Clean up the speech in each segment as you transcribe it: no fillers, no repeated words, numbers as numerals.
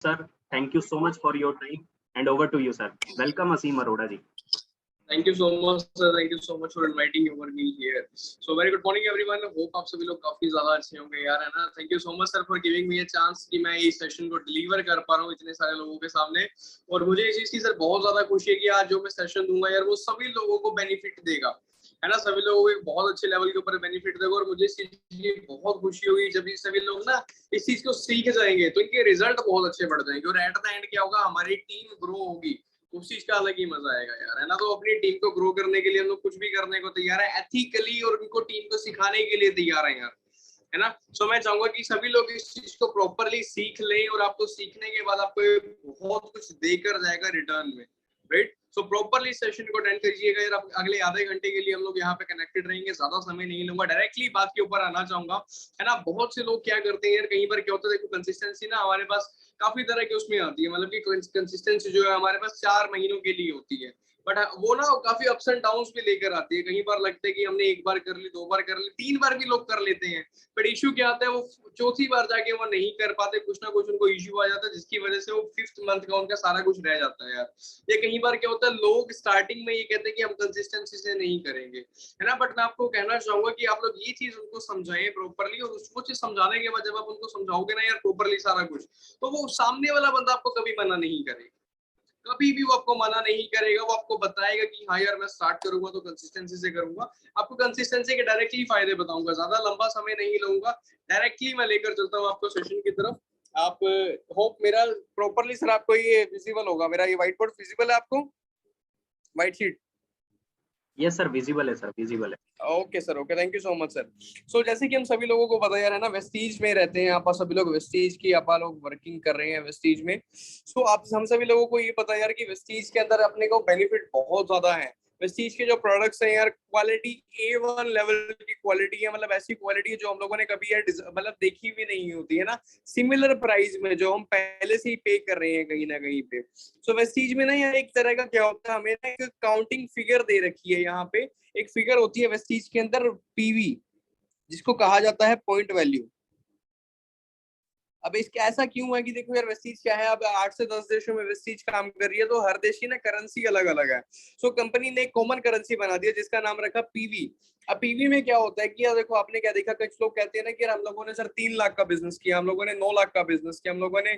Sir, thank you so much for your time and over to you, sir. Welcome, Aseem Arora ji. Thank you so much, sir. Thank you so much for inviting me here. So very good morning, everyone. Hope आप सभी लोग काफी ज़्यादा अच्छे होंगे यार, है ना? Thank you so much, sir, for giving me a chance कि मैं इस सेशन को डिलीवर कर पा रहा हूँ इतने सारे लोगों के सामने। और मुझे इस चीज़ की सर बहुत ज़्यादा खुशी है कि आज जो मैं सेशन दूंगा यार, वो सभी लोगों को बेनिफिट देगा, है ना? सभी लोगों को एक बहुत अच्छे लेवल के ऊपर बेनिफिट देगा। और मुझे इस चीज़ की बहुत खुशी होगी जब ये सभी लोग ना इस चीज़ को सीख जाएंगे, तो इनके रिजल्ट बहुत अच्छे बढ़ जाएंगे। और एट द एंड क्या होगा, हमारी टीम ग्रो होगी, उस चीज का अलग ही मजा आएगा यार, है ना? तो अपनी टीम को ग्रो करने के लिए हम लोग कुछ भी करने को तैयार है एथिकली, और उनको टीम को सिखाने के लिए तैयार है यार, है ना? सो मैं चाहूंगा कि सभी लोग इस चीज को प्रॉपरली सीख लें, और आपको सीखने के बाद आपको बहुत कुछ देकर जाएगा रिटर्न में, राइट? सो प्रॉपरली सेशन को अटेंड कीजिएगा यार। अगले आधे घंटे के लिए हम लोग यहाँ पे कनेक्टेड रहेंगे, ज्यादा समय नहीं लूंगा, डायरेक्टली बात के ऊपर आना चाहूंगा, है ना? बहुत से लोग क्या करते हैं यार, कई बार क्या होता है, देखो कंसिस्टेंसी ना हमारे पास काफी तरह की उसमें आती है, मतलब कि कंसिस्टेंसी जो है हमारे पास 4 महीनों के लिए होती है, बट वो ना काफी अप्स एंड डाउन्स भी लेकर आती है। कई बार लगता है कि हमने एक बार कर ली, 2 बार कर ली, 3 बार भी लोग कर लेते हैं, बट इश्यू क्या आता है, वो चौथी बार जाके वो नहीं कर पाते, कुछ ना कुछ उनको इश्यू आ जाता है, जिसकी वजह से वो 5th मंथ का उनका सारा कुछ रह जाता है यार। ये कई बार क्या होता है, लोग स्टार्टिंग में ये कहते हैं कि हम कंसिस्टेंसी से नहीं करेंगे, है ना? बट मैं आपको कहना चाहूंगा कि आप लोग ये चीज उनको समझाएं प्रॉपरली, और उसको चीज समझाने के बाद जब आप उनको समझाओगे ना यार प्रॉपरली सारा कुछ, तो वो सामने वाला बंदा आपको कभी मना नहीं करेगा, कभी भी वो आपको मना नहीं करेगा। वो आपको बताएगा कि हाँ यार मैं स्टार्ट करूंगा तो कंसिस्टेंसी से करूंगा। आपको कंसिस्टेंसी के डायरेक्टली फायदे बताऊंगा, ज्यादा लंबा समय नहीं लूंगा, डायरेक्टली मैं लेकर चलता हूँ आपको सेशन की तरफ। आप होप मेरा प्रॉपरली सर आपको ये विजिबल होगा, मेरा ये व्हाइट बोर्ड विजिबल है आपको, white sheet? Yes sir, visible है सर, विजिबल है। Okay sir, okay, thank you so much sir. So जैसे कि हम सभी लोगों को पता यार, है ना, वेस्टीज में रहते हैं आप सभी लोग, वेस्टीज की आप लोग वर्किंग कर रहे हैं वेस्टीज में। सो आप हम सभी लोगों को ये पता यार कि वेस्टीज के अंदर अपने को बेनिफिट बहुत ज्यादा है। वेस्टीज के जो प्रोडक्ट्स हैं यार, क्वालिटी A1 लेवल की क्वालिटी है, मतलब ऐसी क्वालिटी है जो हम लोगों ने कभी यार मतलब देखी भी नहीं होती, है ना? सिमिलर प्राइस में जो हम पहले से ही पे कर रहे हैं कहीं ना कहीं पे। सो वेस्टीज में ना यार एक तरह का क्या होता है, हमें ना एक काउंटिंग फिगर दे रखी है यहाँ पे, एक फिगर होती है वेस्टीज के अंदर, पीवी, जिसको कहा जाता है पॉइंट वैल्यू। अब इसका ऐसा क्यों है कि देखो यार, वेस्टीज क्या है, अब 8 से 10 देशों में वेस्टीज काम कर रही है, तो हर देश की ना करेंसी अलग अलग है। सो कंपनी ने एक कॉमन करेंसी बना दिया जिसका नाम रखा पीवी। अब पीवी में क्या होता है कि यार देखो, आपने क्या देखा, कुछ लोग कहते हैं ना कि यार हम लोगों ने सर 3 लाख का बिजनेस किया, हम लोगों ने 9 लाख का बिजनेस किया, हम लोगों ने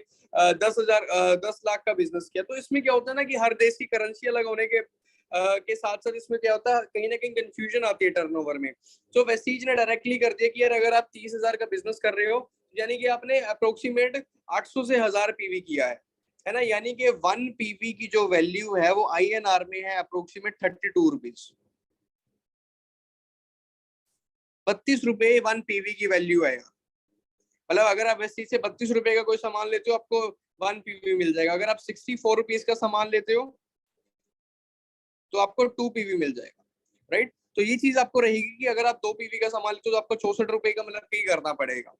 10 लाख का बिजनेस किया। तो इसमें क्या होता है ना कि हर देश की करेंसी अलग होने के साथ साथ इसमें क्या होता है, कहीं ना कहीं कंफ्यूजन आती है टर्नओवर में। सो वेस्टीज ने डायरेक्टली कर दिया कि यार अगर आप 30,000 का बिजनेस कर रहे हो, यानी कि आपने अप्रोक्सीमेट 800 से 1000 पीवी किया है ना? यानी कि 1 पीवी की जो वैल्यू है वो INR में है अप्रोक्सीमेट 32 रुपीज, 32 रुपए 1 पीवी की वैल्यू है। मतलब अगर आप वैसे से 32 रुपए का कोई सामान लेते हो, आपको 1 पीवी मिल जाएगा। अगर आप 64 रुपीज का सामान लेते हो तो आपको 2 पीवी मिल जाएगा, राइट? तो ये चीज आपको रहेगी कि अगर आप 2 पीवी का सामान लेते हो तो आपको 64 रुपए का मतलब पे करना पड़ेगा,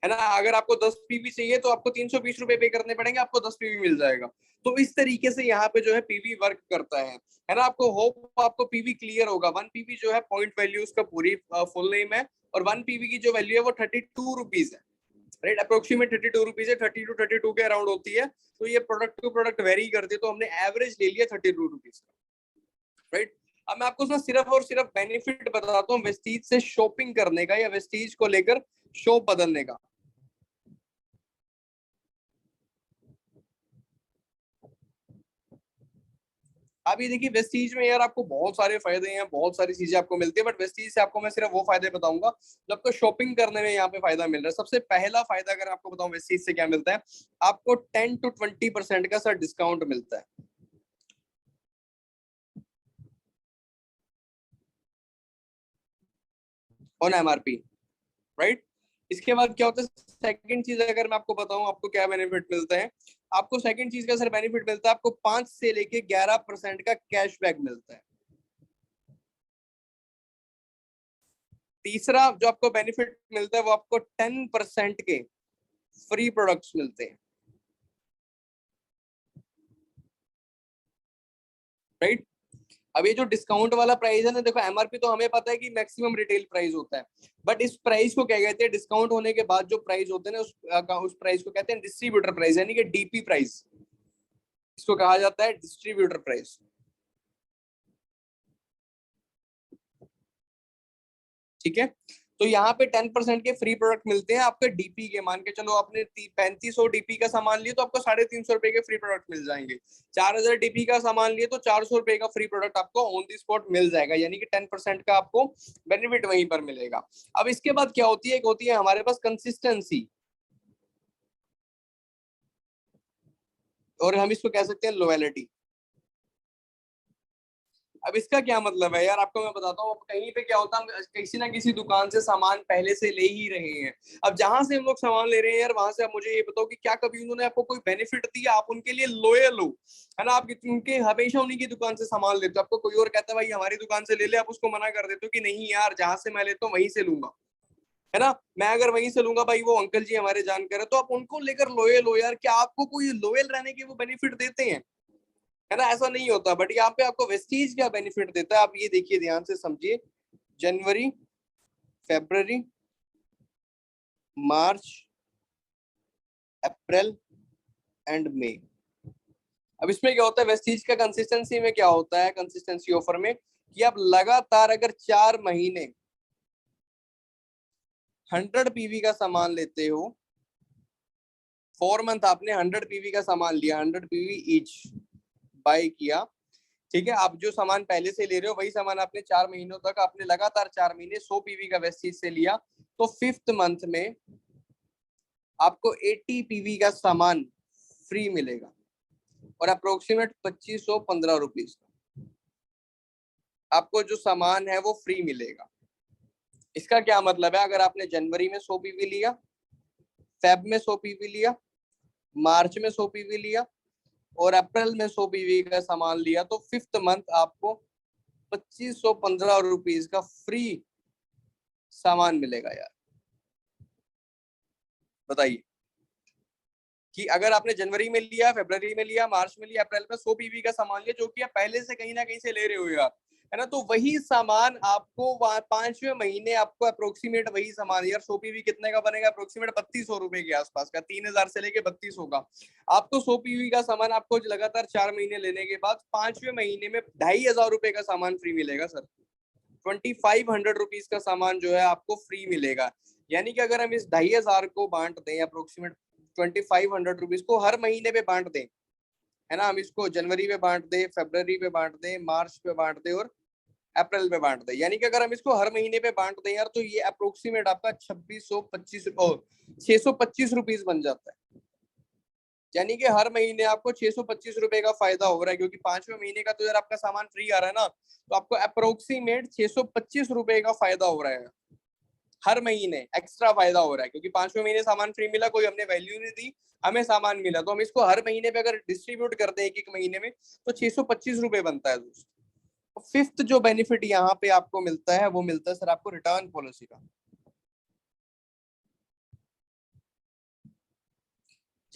है ना? अगर आपको 10 पीवी चाहिए तो आपको 320 रुपए पे करने पड़ेंगे, आपको 10 पीवी मिल जाएगा। तो इस तरीके से यहाँ पे जो है पीवी वर्क करता है ना? आपको होप आपको पीवी क्लियर होगा। 1 पीवी जो है पॉइंट वैल्यू उसका पूरी फुल नेम है, और 1 पीवी की जो वैल्यू है वो 32 रुपीज है, राइट? अप्रोक्सीमेट 32 रुपीज है, 30 टू 32 के अराउंड होती है। तो ये प्रोडक्ट टू प्रोडक्ट वेरी करती है, तो हमने एवरेज ले लिया 32 रुपीज का, राइट? अब मैं आपको सिर्फ और सिर्फ बेनिफिट बताता हूँ वेस्टीज से शॉपिंग करने का, या वेस्टीज को लेकर शॉप बदलने का। अभी देखिए, वेस्टीज में यार आपको बहुत सारे फायदे हैं, बहुत सारी चीजें आपको मिलती है, बट वेस्टीज से आपको मैं सिर्फ वो फायदे बताऊंगा जो आपको शॉपिंग करने में यहाँ पे फायदा मिल रहा है। सबसे पहला फायदा अगर आपको बताऊं वेस्टीज से क्या मिलता है, आपको 10 to 20% का सर डिस्काउंट मिलता है ऑन MRP, राइट? इसके बाद क्या होता है, सेकंड चीज अगर मैं आपको बताऊं आपको क्या बेनिफिट मिलता है, आपको सेकंड चीज का सर बेनिफिट मिलता है, आपको 5 से लेके 11% का कैशबैक मिलता है। तीसरा जो आपको बेनिफिट मिलता है वो आपको 10% के फ्री प्रोडक्ट्स मिलते हैं, राइट? अब ये जो डिस्काउंट वाला प्राइस है ना, देखो एमआरपी तो हमें पता है कि मैक्सिमम रिटेल प्राइस होता है, बट इस प्राइस को क्या कहते हैं, डिस्काउंट होने के बाद जो प्राइस होते हैं ना, उस प्राइस को कहते हैं डिस्ट्रीब्यूटर प्राइस, यानी कि डीपी प्राइस, इसको कहा जाता है डिस्ट्रीब्यूटर प्राइस। ठीक है, तो यहाँ पे 10% के फ्री प्रोडक्ट मिलते हैं आपके डीपी के। मान के चलो आपने 3500 डीपी का सामान लिया तो आपको 350 रुपए के फ्री प्रोडक्ट मिल जाएंगे। 4000 डीपी का सामान लिए तो 400 रुपए का फ्री प्रोडक्ट आपको ऑन दी स्पॉट मिल जाएगा, यानी कि 10% का आपको बेनिफिट वहीं पर मिलेगा। अब इसके बाद क्या होती है, एक होती है हमारे पास कंसिस्टेंसी, और हम इसको कह सकते हैं लॉयल्टी। अब इसका क्या मतलब है यार, आपको मैं बताता हूँ। कहीं पे क्या होता है, हम किसी ना किसी दुकान से सामान पहले से ले ही रहे हैं। अब जहां से हम लोग सामान ले रहे हैं यार, वहां से आप मुझे ये बताओ कि क्या कभी उन्होंने आपको कोई बेनिफिट दिया, आप उनके लिए लॉयल हो, है ना। आप उनके हमेशा उन्हीं की दुकान से सामान लेते हो, आपको कोई और कहता है भाई हमारी दुकान से ले ले, आप उसको मना कर देते हो कि नहीं यार, जहां से मैं लेता हूँ वहीं से लूंगा, है ना, मैं अगर वहीं से लूंगा, भाई वो अंकल जी हमारे जानकार है, तो आप उनको लेकर लॉयल हो यार। क्या आपको कोई लॉयल रहने के वो बेनिफिट देते हैं, है ना, ऐसा नहीं होता। बट यहाँ पे आपको वेस्टीज क्या बेनिफिट देता है, आप ये देखिए, ध्यान से समझिए। जनवरी, फरवरी, मार्च, अप्रैल एंड मई। अब इसमें क्या होता है, वेस्टीज का कंसिस्टेंसी में क्या होता है, कंसिस्टेंसी ऑफर में, कि आप लगातार अगर 4 महीने 100 पीवी का सामान लेते हो, 4 मंथ आपने 100 पीवी का सामान लिया, 100 पीवी ईच बाय किया, ठीक है। आप जो सामान पहले से ले रहे हो वही सामान आपने 4 महीनों तक, आपने लगातार 4 महीने 100 पीवी का वेस्टीज से लिया, तो 5th मंथ में आपको 80 पीवी का सामान फ्री मिलेगा, और अप्रोक्सीमेट 2515 रुपीज आपको जो सामान है वो फ्री मिलेगा। इसका क्या मतलब है, अगर आपने जनवरी में 100 पीवी लिया, फेब में 100 पीवी लिया, मार्च में 100 पीवी लिया, और अप्रैल में 100 पीवी का सामान लिया, तो 5th मंथ आपको 2515 रुपीज का फ्री सामान मिलेगा यार। बताइए कि अगर आपने जनवरी में लिया, फरवरी में लिया, मार्च में लिया, अप्रैल में 100 पीवी का सामान लिया, जो कि आप पहले से कहीं ना कहीं से ले रहे हो यार, है ना, तो वही सामान आपको 5वें महीने आपको अप्रोक्सीमेट वही सामान यार, 100 पीवी कितने का बनेगा, अप्रोक्सीमेट 3200 रुपए के आसपास का, 3000 से लेके 3200 का आपको 100 पीवी का सामान आपको लगातार 4 महीने लेने के बाद 5वें महीने में 2500 रुपए का सामान फ्री मिलेगा सर। 2500 रुपीज का सामान जो है आपको फ्री मिलेगा। यानी कि अगर हम इस 2500 को बांट दें, अप्रोक्सीमेट 2500 रुपीज को हर महीने पे बांट दें, है ना, हम इसको जनवरी पे बांट दें, फरवरी पे बांट दें, मार्च पे बांट दें और अप्रैल पे बांट दें, यानी कि अगर हम इसको हर महीने पे बांट दें यार, तो ये अप्रोक्सीमेट आपका 625 रुपीज बन जाता है। यानी कि हर महीने आपको 625 रुपए का फायदा हो रहा है, क्योंकि 5वें महीने का तो यार आपका सामान फ्री आ रहा है ना, तो आपको अप्रोक्सीमेट 625 रुपए का फायदा हो रहा है, हर महीने एक्स्ट्रा फायदा हो रहा है, क्योंकि 5वें महीने सामान फ्री मिला, कोई हमने वैल्यू नहीं दी, हमें सामान मिला, तो हम इसको हर महीने पे अगर डिस्ट्रीब्यूट करते हैं एक महीने में, तो 625 रुपए बनता है दोस्तों। 5th जो बेनिफिट यहाँ पे आपको मिलता है, वो मिलता है सर आपको रिटर्न पॉलिसी का।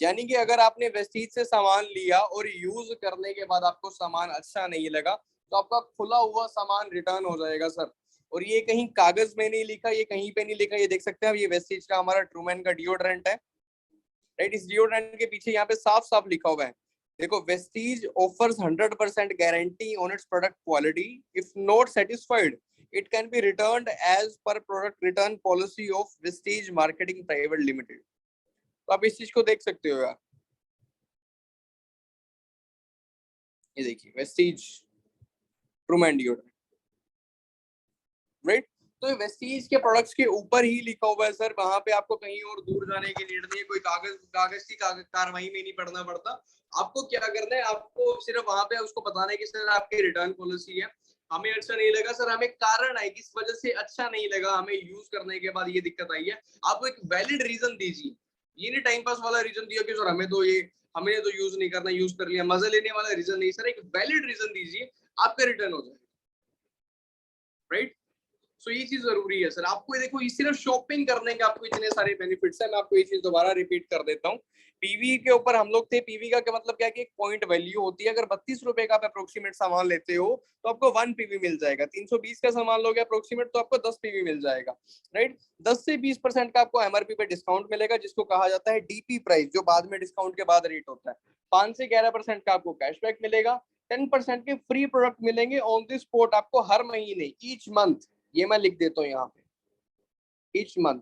यानी कि अगर आपने वेस्टीज से सामान लिया और यूज करने के बाद आपको सामान अच्छा नहीं लगा, तो आपका खुला हुआ सामान रिटर्न हो जाएगा सर। और ये कहीं कागज में नहीं लिखा, ये कहीं पे नहीं लिखा, ये देख सकते हैं, ये वेस्टीज का हमारा ट्रूमैन का डिओड्रेंट है, राइट। इस डिओड्रेंट के पीछे यहाँ पे साफ साफ लिखा हुआ है, देखो, Vestige offers 100% guarantee on its product quality, if not satisfied it can be returned as per product return policy of Vestige marketing private limited. तो आप इस चीज को देख सकते हो यार, ये देखिए, वेस्टीज ट्रूमैन डिओड्रेंट, राइट। तो वेस्टीज के प्रोडक्ट्स के ऊपर ही लिखा हुआ है सर, वहां पे आपको कहीं और दूर जाने की नीड नहीं है, कोई कागज की कार्रवाई में नहीं पड़ना पड़ता। आपको क्या करना है, आपको सिर्फ वहां पे उसको बताना है कि सर आपकी रिटर्न पॉलिसी है, हमें अच्छा नहीं लगा सर, हमें कारण है किस वजह से अच्छा नहीं लगा, हमें यूज करने के बाद ये दिक्कत आई है, आप एक वैलिड रीजन दीजिए। ये नहीं टाइम पास वाला रीजन दिया कि सर हमें तो यूज नहीं करना, यूज कर लिया, मजा लेने वाला रीजन नहीं सर, एक वैलिड रीजन दीजिए, आपका रिटर्न हो जाएगा, राइट। सो ये चीज जरूरी है सर। आपको देखो, सिर्फ शॉपिंग करने के आपको इतने सारे बेनिफिट्स है। मैं आपको ये चीज दोबारा रिपीट कर देता हूँ। पीवी के ऊपर हम लोग थे। पीवी का क्या मतलब क्या है कि एक पॉइंट वैल्यू होती है। अगर 32 रुपए का आप अप्रोक्सीमेट सामान लेते हो तो आपको 1 पीवी मिल जाएगा। 320 का सामान लोगे अप्रोक्सीमेट तो आपको 10 पीवी मिल जाएगा, राइट। 10 से 20% का आपको एमआरपी पे डिस्काउंट मिलेगा, जिसको कहा जाता है डीपी प्राइस, जो बाद में डिस्काउंट के बाद रेट होता है। 5 से 11% का आपको कैशबैक मिलेगा। 10% के फ्री प्रोडक्ट मिलेंगे ऑन द स्पॉट आपको हर महीने, ईच मंथ। ये मैं लिख देता हूँ यहाँ पे, each month,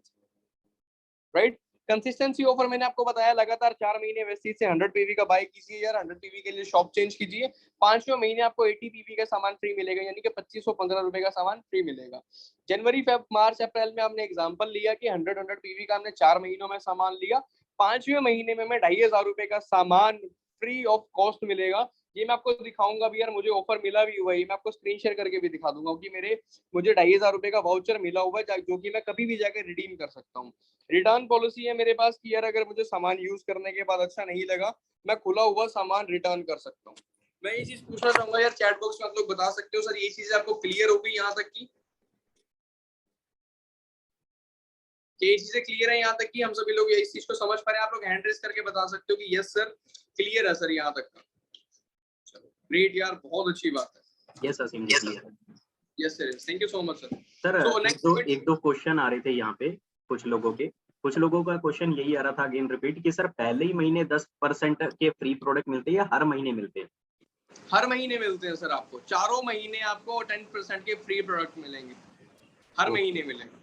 right. Consistency offer मैंने आपको बताया, लगातार 4 महीने वेस्टीज से 100 पीवी का बाय कीजिए यार। 100 पीवी के लिए शॉप चेंज कीजिए। 5वें महीने आपको 80 पीवी का सामान फ्री मिलेगा, यानी कि 2515 रुपए का सामान फ्री मिलेगा। जनवरी, फेब, मार्च, अप्रैल में हमने एग्जांपल लिया कि 100 पीवी का हमने 4 महीनों में सामान लिया। 5वें महीने में मैं 2500 रुपए का सामान फ्री ऑफ कॉस्ट मिलेगा। ये मैं आपको दिखाऊंगा भी यार, मुझे ऑफर मिला भी हुआ है। मैं आपको स्क्रीन शेयर करके भी दिखा दूंगा कि मुझे 2500 रुपए का वाउचर मिला हुआ है, जो कि मैं कभी भी जाकर रिडीम कर सकता हूँ। रिटर्न पॉलिसी है मेरे पास कि यार अगर मुझे सामान यूज करने के बाद अच्छा नहीं लगा, मैं खुला हुआ सामान रिटर्न कर सकता हूँ। मैं ये चीज पूछना चाहूंगा यार, चैट बॉक्स में आप लोग बता सकते हो सर, ये चीज आपको क्लियर होगी यहाँ तक की? ये चीजें क्लियर है यहाँ तक कि हम सभी लोग इस चीज को समझ पा रहे हैं? आप लोग हैंड रेस करके बता सकते हो कि यस सर, क्लियर है सर यहाँ तक का। चलो ग्रेट यार, बहुत अच्छी बात है। यस असीम जी, क्लियर है। Yes sir, thank you so much sir. Sir So, एक दो क्वेश्चन आ रहे थे यहाँ पे कुछ लोगों का क्वेश्चन यही आ रहा था, अगेन रिपीट, कि सर पहले ही महीने 10% के फ्री प्रोडक्ट मिलते हैं या हर महीने मिलते हैं? हर महीने मिलते हैं सर। आपको चारों महीने आपको 10% के फ्री प्रोडक्ट मिलेंगे, हर महीने मिलेंगे।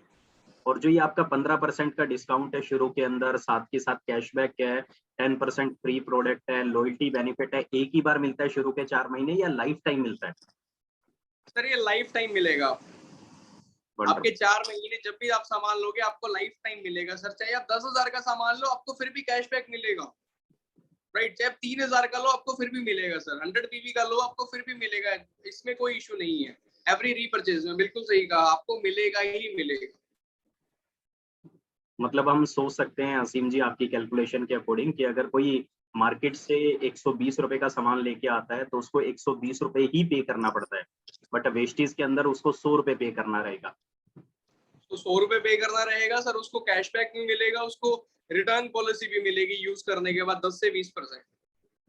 और जो ये आपका 15% का डिस्काउंट है शुरू के अंदर, साथ के साथ कैशबैक है, 10% फ्री प्रोडक्ट है, लॉयल्टी बेनिफिट है, एक ही बार मिलता है शुरू के 4 महीने या लाइफ टाइम मिलता है? सर ये लाइफ टाइम मिलेगा आपके 4 महीने। जब भी आप सामान लोगे आपको लाइफ टाइम मिलेगा सर। चाहे आप 10,000 का सामान लो आपको फिर भी कैशबैक मिलेगा, राइट। चाहे आप 3,000 का लो आपको फिर भी मिलेगा सर। 100 पीवी का लो आपको फिर भी मिलेगा, इसमें कोई इशू नहीं है। एवरी रीपरचेज में, बिल्कुल सही कहा, आपको मिलेगा ही मिलेगा। मतलब हम सोच सकते हैं असीम जी आपकी कैलकुलेशन के अकॉर्डिंग कि अगर कोई मार्केट से 120 रुपए का सामान लेके आता है तो उसको 120 रुपए ही पे करना पड़ता है, बट वेस्टेज के अंदर उसको 100 रुपए पे करना रहेगा। तो 100 रुपए पे करना रहेगा सर, उसको कैशबैक भी मिलेगा, उसको रिटर्न पॉलिसी भी मिलेगी यूज करने के बाद 10 से 20%।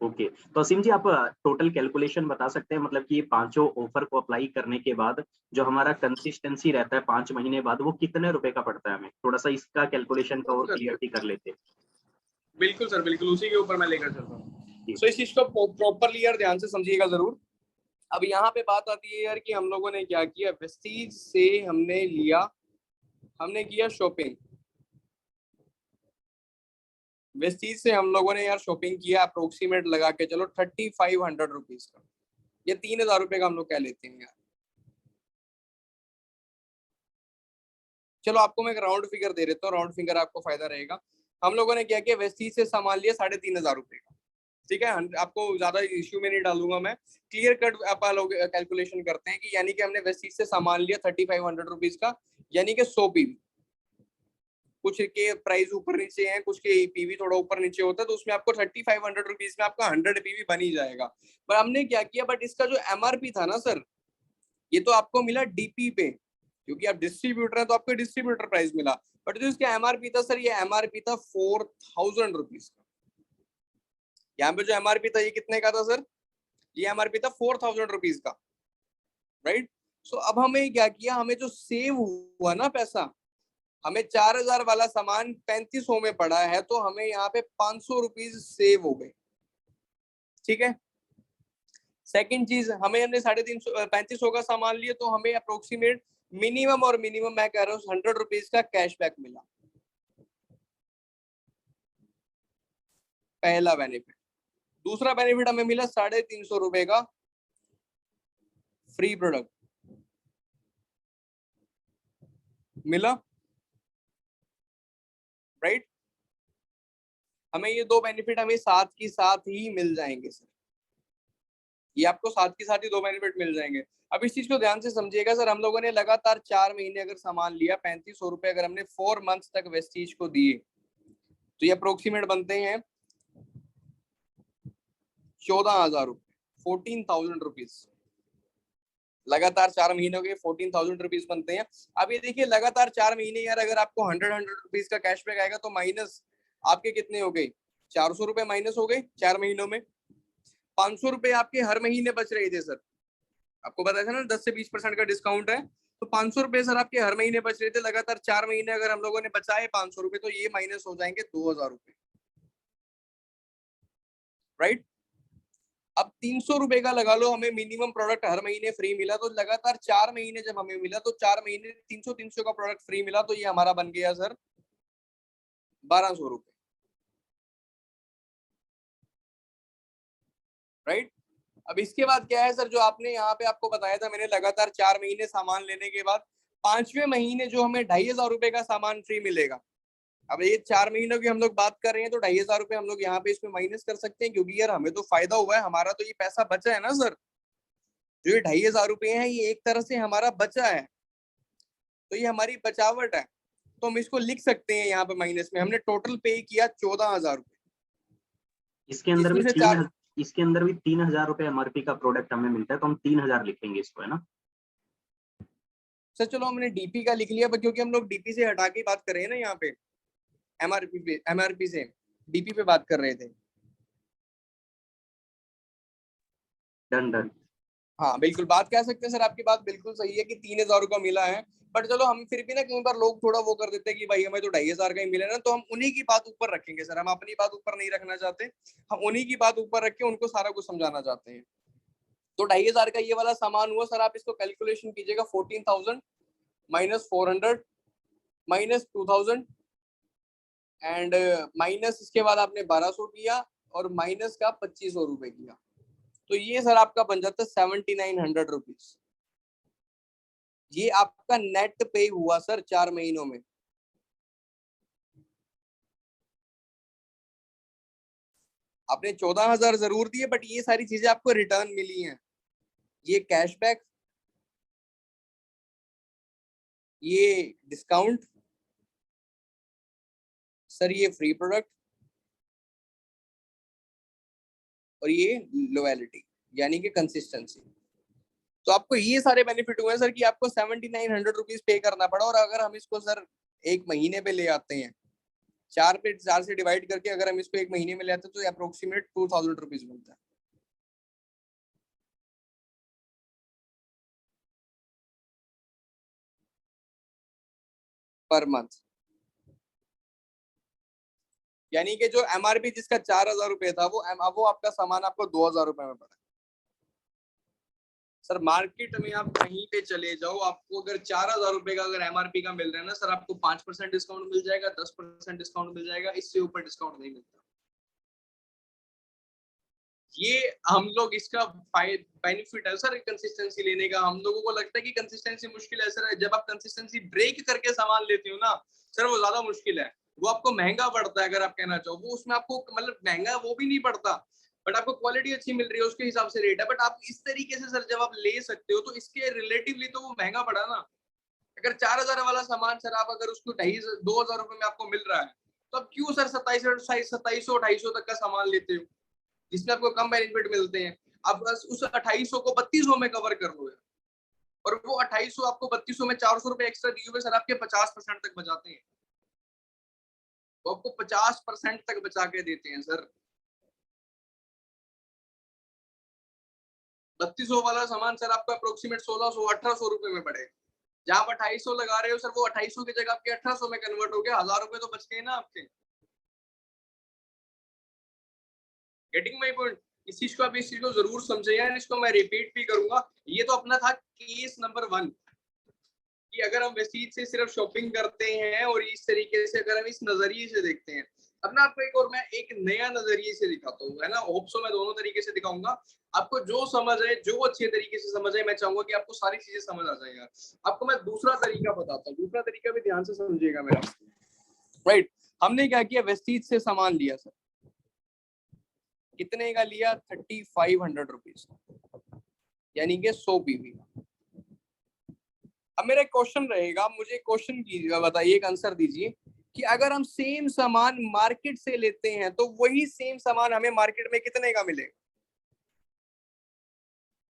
ओके, तो असीम जी आप टोटल कैलकुलेशन बता सकते हैं, मतलब कि ये पांचों ऑफर को अप्लाई करने के बाद जो हमारा कंसिस्टेंसी रहता है 5 महीने बाद, वो कितने रुपए का पड़ता है हमें? थोड़ा सा इसका कैलकुलेशन का और क्लियरिटी कर लेते हैं। बिल्कुल सर, बिल्कुल उसी के ऊपर मैं लेकर चलता हूँ। जी। सो इस चीज को प्रॉपरली यार ध्यान से समझिएगा जरूर। अब यहाँ पे बात आती है यार कि हम लोगों ने क्या किया, वेस्टीज से हमने किया शॉपिंग। वेस्टीज से हम लोगों ने यार शॉपिंग किया, अप्रोक्सीमेट लगा के चलो 3500 रुपीज का, या 3,000 रुपए का हम लोग कह लेते हैं यार। चलो आपको मैं एक राउंड फिगर दे देता हूँ, राउंड फिगर आपको फायदा रहेगा। हम लोगों ने क्या किया, वेस्टीज से सामान लिया 3,500 रुपए का, ठीक है। आपको ज्यादा इश्यू में नहीं डालूंगा मैं, क्लियर कट आप लोग कैलकुलेशन करते हैं कि यानी कि हमने वेस्टीज से सामान लिया 3500 रुपीज का, यानी कि 100 पीवी। कुछ के प्राइस ऊपर नीचे हैं, कुछ के पीवी थोड़ा ऊपर नीचे होता है, तो उसमें आपको 3500 रुपीज में आपका 100 पीवी बन ही जाएगा। पर हमने क्या किया, बट इसका जो एमआरपी था ना सर, ये तो आपको मिला डीपी पे, क्योंकि आप डिस्ट्रीब्यूटर हैं तो आपको डिस्ट्रीब्यूटर प्राइस मिला। बट जो इसका एमआरपी था सर, ये एमआरपी था 4,000 रुपीज का। यहाँ पे जो एमआरपी था ये कितने का था सर? ये एमआरपी था 4,000 रुपीज का, राइट। सो अब हमें क्या किया, हमें जो सेव हुआ ना पैसा, हमें 4,000 वाला सामान 3,500 में पड़ा है, तो हमें यहाँ पे 500 रुपीज सेव हो गए, ठीक है। सेकंड चीज, हमने 350 का सामान लिया तो हमें अप्रोक्सीमेट मिनिमम मैं कह रहा हूँ 100 रुपीज का कैशबैक मिला, पहला बेनिफिट। दूसरा बेनिफिट हमें मिला 350 रुपए का फ्री प्रोडक्ट मिला, राइट। हमें ये दो बेनिफिट हमें साथ की साथ ही मिल जाएंगे सर, ये आपको साथ की साथ ही दो बेनिफिट मिल जाएंगे। अब इस चीज को ध्यान से समझिएगा सर, हम लोगों ने लगातार 4 महीने अगर सामान लिया, 3,500 रुपए अगर हमने 4 मंथ्स तक वेस्टीज को दिए, तो ये अप्रोक्सीमेट बनते हैं 14,000 रुपए, 14,000 रुपीज, लगातार 4 महीनों के 14,000 रुपीज बनते हैं। अब ये देखिए लगातार 4 महीने यार, अगर आपको 100 रुपीज का कैशबैक आएगा तो माइनस आपके कितने हो गए, 400 रुपए माइनस हो गए 4 महीनों में। 500 रुपए आपके हर महीने बच रहे थे सर, आपको बताया था ना 10 से 20% का डिस्काउंट है, तो 500 रुपए सर आपके हर महीने बच रहे थे। लगातार 4 महीने अगर हम लोगों ने बचाए 500 रुपए, तो ये माइनस हो जाएंगे 2,000 रुपए, राइट। अब 300 रुपए का लगा लो, हमें मिनिमम प्रोडक्ट हर महीने फ्री मिला, तो लगातार 4 महीने जब हमें मिला तो 4 महीने 300 का प्रोडक्ट फ्री मिला, तो ये हमारा बन गया सर 1,200 रुपए, राइट। अब इसके बाद क्या है सर, जो आपने यहाँ पे आपको बताया था मैंने, लगातार 4 महीने सामान लेने के बाद 5वें महीने जो हमें 2,500 रुपए का सामान फ्री मिलेगा। अब ये 4 महीनों की हम लोग बात कर रहे हैं, तो 2,500 रुपए हम लोग यहाँ पे इसमें माइनस कर सकते हैं, क्योंकि यार हमें तो फायदा हुआ है, हमारा तो ये पैसा बचा है ना सर। जो ये 2,500 रुपए है ये एक तरह से हमारा बचा है, तो ये हमारी बचावट है, तो हम इसको लिख सकते हैं यहाँ पे माइनस में। हमने टोटल पे किया 14,000 रुपए, इसके अंदर जिसमें भी से 3,000 रुपए एमआरपी का प्रोडक्ट हमें मिलता है, तो हम 3,000 लिखेंगे इसको, है ना सर। चलो हमने डीपी का लिख लिया, क्योंकि हम लोग डीपी से हटा के बात कर रहे हैं ना, यहाँ पे एमआरपी से डीपी पे बात कर रहे थे। Done done. हाँ बिल्कुल, बात कह सकते हैं सर, आपकी बात बिल्कुल सही है कि 3,000 का मिला है, बट चलो हम फिर भी ना कई बार लोग थोड़ा वो कर देते हैं कि भाई हमें तो 2,500 का ही मिला ना, तो हम उन्हीं की बात ऊपर रखेंगे सर, हम अपनी बात ऊपर नहीं रखना चाहते, हम उन्हीं की बात ऊपर रख के उनको सारा कुछ समझाना चाहते हैं। तो 2,500 का ये वाला सामान हुआ सर, आप इसको कैलकुलेशन कीजिएगा, 14,000 माइनस 400 माइनस 2,000 एंड माइनस इसके बाद आपने 1,200 किया और माइनस का 2,500 रुपए किया, तो ये सर आपका बन जाता है 7,900 रुपीज। ये आपका नेट पे हुआ सर 4 महीनों में। आपने 14,000 जरूर दिए, बट ये सारी चीजें आपको रिटर्न मिली हैं, ये कैशबैक, ये डिस्काउंट सर, ये फ्री प्रोडक्ट और ये लॉयल्टी यानी कि कंसिस्टेंसी। तो आपको ये सारे बेनिफिट हुए सर कि आपको 7,900 रुपीज पे करना पड़ा, और अगर हम इसको सर एक महीने पे ले आते हैं, 4 से डिवाइड करके अगर हम इसको एक महीने में ले आते हैं, तो अप्रोक्सीमेट 2,000 रुपीज बनता है पर मंथ। यानी कि जो एमआरपी जिसका 4,000 रुपए था, वो आपका सामान आपको 2,000 रुपए में पड़ा। सर मार्केट में आप कहीं पे चले जाओ, आपको अगर 4,000 रुपए का अगर एमआरपी का मिल रहा है ना सर, आपको 5% डिस्काउंट मिल जाएगा, 10% डिस्काउंट मिल जाएगा, इससे ऊपर डिस्काउंट नहीं मिलता। ये हम लोग इसका बेनिफिट है सर कंसिस्टेंसी लेने का। हम लोगों को लगता है कि कंसिस्टेंसी मुश्किल है सर, जब आप कंसिस्टेंसी ब्रेक करके सामान लेते हो ना सर, वो ज्यादा मुश्किल है, वो आपको महंगा पड़ता है। अगर आप कहना चाहो वो उसमें आपको मतलब महंगा वो भी नहीं पड़ता, बट आपको क्वालिटी अच्छी मिल रही है उसके हिसाब से रेट है। बट आप इस तरीके से सर जब आप ले सकते हो, तो इसके रिलेटिवली तो वो महंगा पड़ा ना। अगर 4,000 वाला सामान सर आप अगर उसको 2,000 रुपए में आपको मिल रहा है, तो आप क्यों सर 2,200 तक का सामान लेते हो, जिसमें आपको कम बेनिफिट मिलते हैं। आप बस उस 2,800 को 3,200 में कवर कर लो, और वो 2,800 आपको 3,200 में 400 रुपए एक्स्ट्रा दिए हुए सर आपके 50% तक बचाते हैं, वो आपको 50% तक बचा के देते हैं सर। 3,200 वाला सामान सर आपको अप्रोक्सीमेट 1,600-1,800 रुपए में पड़ेगा, जहां आप 2,800 लगा रहे हो सर, वो 2,800 की जगह आपके 1,800 में कन्वर्ट हो गया, 1,000 रुपए तो बच गए ना आपके। Getting my point? इस चीज को आप इस चीज को जरूर समझे यार, इसको मैं रिपीट भी करूंगा। ये तो अपना था केस नंबर 1 कि अगर हम वेस्टीज से सिर्फ शॉपिंग करते हैं और इस तरीके से अगर हम इस नजरिए से देखते हैं। अब ना आपको एक और मैं एक नया नजरिए से दिखाता हूँ, है ना, होप सो मैं दोनों तरीके से दिखाऊंगा, आपको जो समझ है, जो अच्छे तरीके से समझ है, मैं चाहूंगा कि आपको सारी चीजें समझ आ जाए यार। आपको मैं दूसरा तरीका बताता हूँ, दूसरा तरीका भी ध्यान से समझिएगा मेरा, राइट। हमने क्या किया, वेस्टीज से सामान लिया सर, कितने का लिया, 3,500 रुपीज, यानी कि 100 पीवी का। अब मेरा क्वेश्चन रहेगा, मुझे क्वेश्चन कीजिएगा, बताइए, एक आंसर दीजिए कि अगर हम सेम सामान मार्केट से लेते हैं, तो वही सेम सामान हमें मार्केट में कितने का मिलेगा।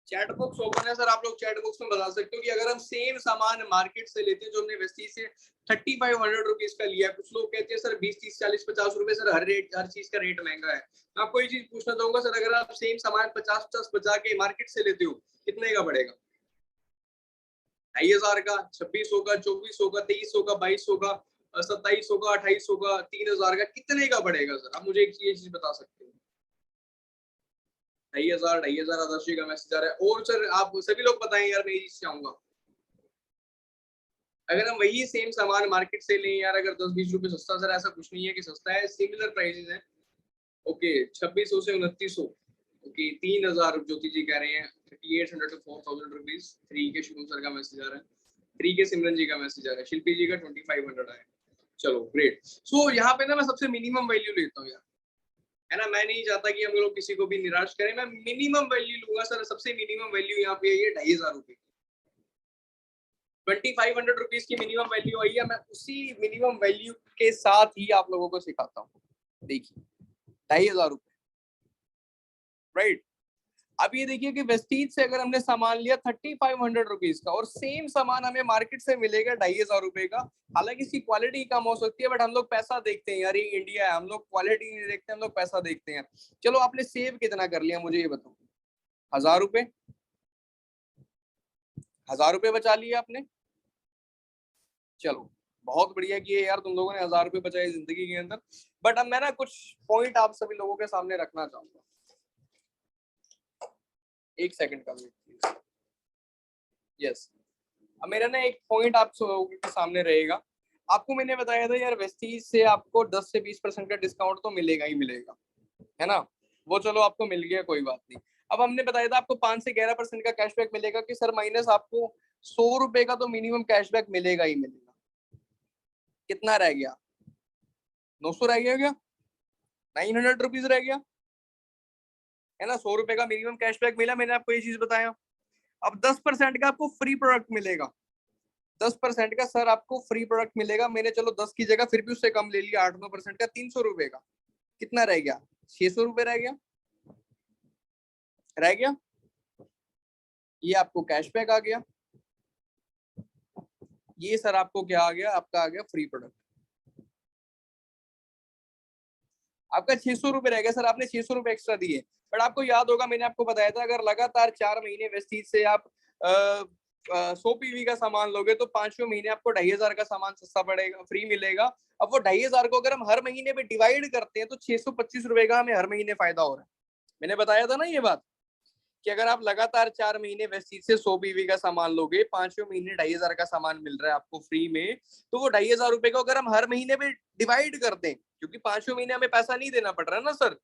चैट बॉक्स ओपन है सर, आप लोग चैट बॉक्स में बता सकते हो कि अगर हम सेम सामान मार्केट से लेते हैं, जो हमने वेस्टीज से 3500 रुपीज का लिया, कुछ लोग कहते हैं सर 20, 30, 40, 50 रुपए सर, हर चीज का रेट महंगा है। मैं आपको ये चीज पूछना चाहूंगा सर, अगर आप सेम सामान 50-50 बचा के मार्केट से लेते हो, कितने का पड़ेगा? 2500 का, 2600 का, 2400 का, 2300 का, 2200 का, 2700 का, 2800 का, 3000 का, कितने का पड़ेगा सर? आप मुझे एक चीज बता सकते हो। 2500 आदर्श जी का मैसेज आ रहा है। और सर आप सभी लोग बताएं यार, मैं ये चाहूंगा अगर हम वही सेम सामान मार्केट से लें यार, अगर 10-20 रुपए सस्ता, सर ऐसा कुछ नहीं है कि सस्ता है, सिमिलर प्राइसेस है। ओके 2600 से 2900, ओके 3000 ज्योति जी कह रहे हैं, 3800 to 4000 रुपीज। 3 के शुभम सर का मैसेज आ रहा है, 3 के सिमरन जी का मैसेज आ रहा है, शिल्पी जी का 2500 आया। चलो ग्रेट। सो यहाँ पे ना मैं सबसे मिनिमम वैल्यू लेता हूँ यार, है ना, मैं नहीं चाहता कि हम लोग किसी को भी निराश करें, मैं मिनिमम वैल्यू लूंगा सर। सबसे मिनिमम वैल्यू यहाँ पे ये 2500 रुपए, 2500 रुपीज की मिनिमम वैल्यू आई है। मैं उसी मिनिमम वैल्यू के साथ ही आप लोगों को सिखाता हूँ। देखिए 2500 रुपए, राइट। अब ये देखिए कि वेस्टीज से अगर हमने सामान लिया 3500 रुपीज का, और सेम सामान हमें मार्केट से मिलेगा 2500 रुपए का। हालांकि इसकी क्वालिटी कम हो सकती है, बट हम लोग पैसा देखते हैं यार, ये इंडिया है, हम लोग क्वालिटी नहीं देखते, हम लोग पैसा देखते हैं। चलो आपने सेव कितना कर लिया मुझे ये बताओ? 1000 रुपए, 1000 रुपए बचा लिए आपने। चलो बहुत बढ़िया किए यार, तुम लोगों ने 1000 रुपए बचाए जिंदगी के अंदर। बट अब मैं ना कुछ पॉइंट आप सभी लोगों के सामने रखना चाहूंगा। एक सेकंड का वेट प्लीज। यस, अब मेरा ना एक पॉइंट आप लोगों के सामने रहेगा। आपको मैंने बताया था यार, वेस्टीज से आपको 10 से 20% का डिस्काउंट तो मिलेगा ही मिलेगा, है ना। वो चलो आपको मिल गया, कोई बात नहीं। अब हमने बताया था आपको 5 से 11% का कैशबैक मिलेगा, कि सर माइनस आपको 100 रुपए का तो मिनिमम कैशबैक मिलेगा ही मिलेगा। कितना रह गया? 900 रह गया क्या? 900 रुपीज रह गया, है ना। 100 रुपए का मिनिमम कैशबैक मिला, मैंने आपको ये चीज बताया। अब 10% का आपको फ्री प्रोडक्ट मिलेगा। 10% का सर आपको फ्री प्रोडक्ट मिलेगा। मैंने चलो 10 की जगह फिर भी उससे कम ले लिया, 8-9% का, 300 रुपए का। कितना रह गया? 600 रुपए रह गया, रह गया। ये आपको कैशबैक आ गया, ये सर आपको क्या आ गया? आपका आ गया फ्री प्रोडक्ट। आपका 600 रुपए रह गया सर, आपने 600 रुपए एक्स्ट्रा दिए। बट आपको याद होगा मैंने आपको बताया था, अगर लगातार 4 महीने वेस्टीज से आप 100 पीवी का सामान लोगे तो 5वें महीने आपको 2500 का सामान सस्ता पड़ेगा, फ्री मिलेगा। अब वो 2500 को अगर हम हर महीने में डिवाइड करते हैं तो 625 रुपए का हमें हर महीने फायदा हो रहा है। मैंने बताया था ना ये बात, कि अगर आप लगातार 4 महीने वेस्टीज से 100 पीवी का सामान लोगे, 5वें महीने 2500 का सामान मिल रहा है आपको फ्री में, तो वो 2500 रुपए को अगर हम हर महीने में डिवाइड कर दें, क्योंकि 5वें महीने हमें पैसा नहीं देना पड़ रहा है ना सर,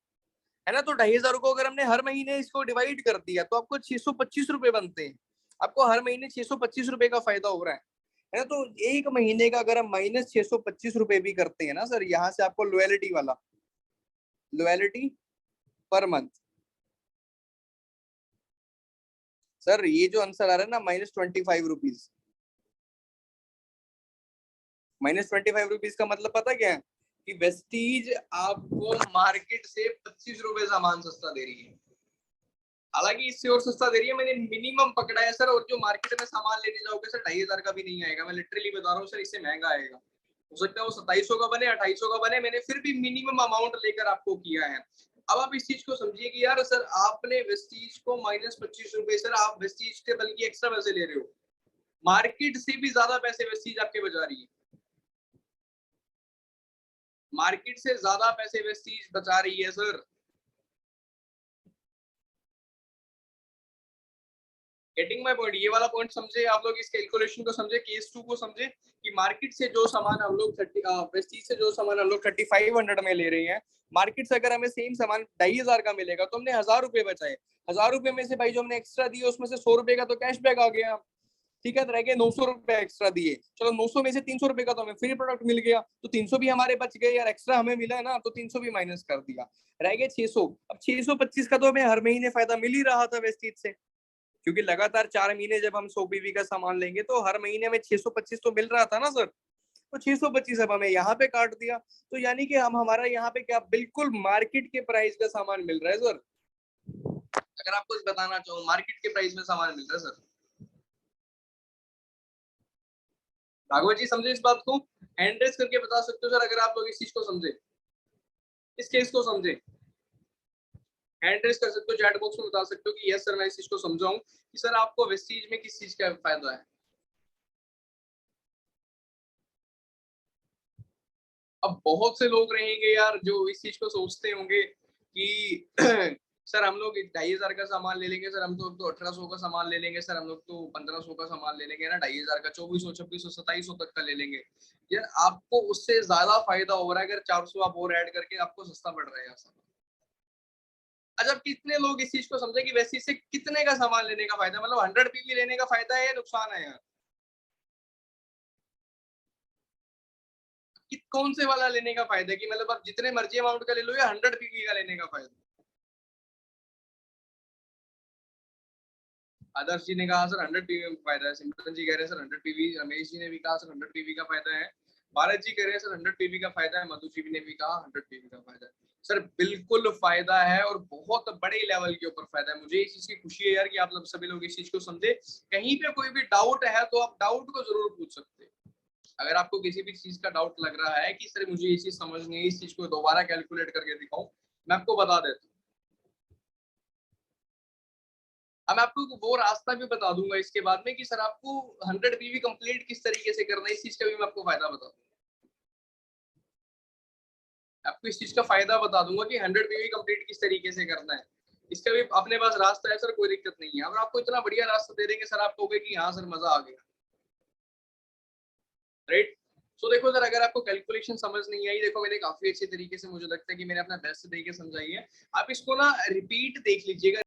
है ना, तो 2500 को अगर हमने हर महीने इसको डिवाइड कर दिया तो आपको 625 रुपए बनते हैं। आपको हर महीने 625 रुपए का फायदा हो रहा है ना। तो एक महीने का अगर हम माइनस 625 रुपए भी करते हैं ना सर, यहाँ से आपको लॉयलिटी वाला, लॉयलिटी पर मंथ, सर ये जो आंसर आ रहा है ना -25 रुपीज, -25 रुपीज का मतलब पता क्या है? कि वेस्टीज आपको मार्केट से 25 रुपए सामान सस्ता दे रही है। हालांकि इससे और सस्ता दे रही है, मैंने मिनिमम पकड़ा है सर। और जो मार्केट में सामान लेने जाओगे सर 2500 का भी नहीं आएगा, मैं लिटरली बता रहा हूँ सर, इससे महंगा आएगा। हो सकता है वो 2700 का बने, 2800 का बने, मैंने फिर भी मिनिमम अमाउंट लेकर आपको किया है। अब आप इस चीज को समझिए कि यार सर आपने वेस्टीज को -25 रुपए, सर आप वेस्टीज के बल्कि एक्स्ट्रा पैसे ले रहे हो, मार्केट से भी ज्यादा पैसे वेस्टीज आपके बचा रही है, मार्केट से ज्यादा पैसे वेस्टीज बचा रही है सर। Getting my point? ये वाला पॉइंट समझे आप लोग, इस कैलकुलेशन को समझे, केस 2 को समझे, कि मार्केट से जो सामान हम लोग वेस्टीज से जो सामान हम लोग 3500 में ले रहे हैं, मार्केट से अगर हमें सेम सामान 2500 का मिलेगा तो हमने 1000 रुपए बचाए। 1000 रुपए में से भाई जो हमने एक्स्ट्रा दिए उसमें से 100 रुपए का तो कैशबैक आ गया, ठीक है, तो रह गए 900 रुपए एक्स्ट्रा दिए। चलो 900 में से 300 रुपए का तो हमें फ्री प्रोडक्ट मिल गया, तो 300 भी हमारे बच गए यार, एक्स्ट्रा हमें मिला है ना, तो 300 भी माइनस कर दिया, रह गए 600। अब 625 का तो हमें हर महीने फायदा मिल ही रहा था वेस्टीज से, क्योंकि लगातार 4 महीने जब हम 100 पीवी का सामान लेंगे तो हर महीने में 625 तो मिल रहा था ना सर। तो 625 अब हमें यहाँ पे काट दिया, तो यानी कि हम हमारा यहाँ पे क्या बिल्कुल मार्केट के प्राइस का सामान मिल रहा है सर। अगर आपको बताना चाहूँ, मार्केट के प्राइस में सामान मिल रहा है सर। भागवत जी समझे इस बात को? हैंड रेस करके बता सकते हो सर अगर आप लोग इस चीज को समझे, इस केस को समझे। हैंड रेस कर सकते हो, चैट बॉक्स में बता सकते हो कि यस सर मैं इस चीज को समझाऊं कि सर आपको वेस्टीज में किस चीज का फायदा है। अब बहुत से लोग रहेंगे यार जो इस चीज को सोचते होंगे कि सर हम लोग 2500 का सामान ले लेंगे, सर हम तो 1800 का सामान ले लेंगे, सर हम लोग तो 1500 का सामान ले लेंगे ना, 2500 का 2400 2600 2700 तक का ले लेंगे। यार आपको उससे ज्यादा फायदा हो रहा है अगर 400 आप और ऐड करके आपको सस्ता पड़ रहा है यहाँ सामान। अच्छा कितने लोग इस चीज को समझे कि वैसे से कितने का सामान लेने का फायदा, मतलब 100 पीवी लेने का फायदा है या नुकसान है यार? कि कौन से वाला लेने का फायदा है कि मतलब आप जितने मर्जी अमाउंट का ले लो या 100 पीवी का लेने का फायदा? आदर्श जी ने कहा सर 100 पीवी का फायदा है, सिमरन जी कह रहे हैं सर 100 पीवी, रमेश जी ने भी कहा सर 100 पीवी का फायदा है, भारत जी कह रहे हैं सर 100 पीवी का फायदा है, मधु जी ने भी कहा 100 पीवी का फायदा है। सर बिल्कुल फायदा है और बहुत बड़े लेवल के ऊपर फायदा है। मुझे इस चीज की खुशी है यार कि आप लोग सभी लोग इस चीज को समझे। कहीं पे कोई भी डाउट है तो आप डाउट को जरूर पूछ सकते हैं। अगर आपको किसी भी चीज का डाउट लग रहा है कि सर मुझे ये चीज समझ नहीं है, इस चीज को दोबारा कैलकुलेट करके दिखाऊं, मैं आपको बता देता हूँ। अब मैं आपको वो रास्ता भी बता दूंगा इसके बाद में कि सर आपको 100 पीवी कंप्लीट किस तरीके से करना है, इस चीज का भी मैं आपको फायदा बता दूंगा। आपको इस चीज का फायदा बता दूंगा कि 100 पीवी कंप्लीट किस तरीके से करना है। इसका भी अपने पास रास्ता है सर, कोई दिक्कत नहीं है। अगर आपको इतना बढ़िया रास्ता दे देंगे सर, आप कहोगे कि हाँ सर मजा आ गया, राइट। सो देखो सर अगर आपको कैलकुलेशन समझ नहीं आई, देखो मैंने काफी अच्छे तरीके से, मुझे लगता है कि मैंने अपना बेस्ट तरीके समझाई है। आप इसको ना रिपीट देख लीजिएगा।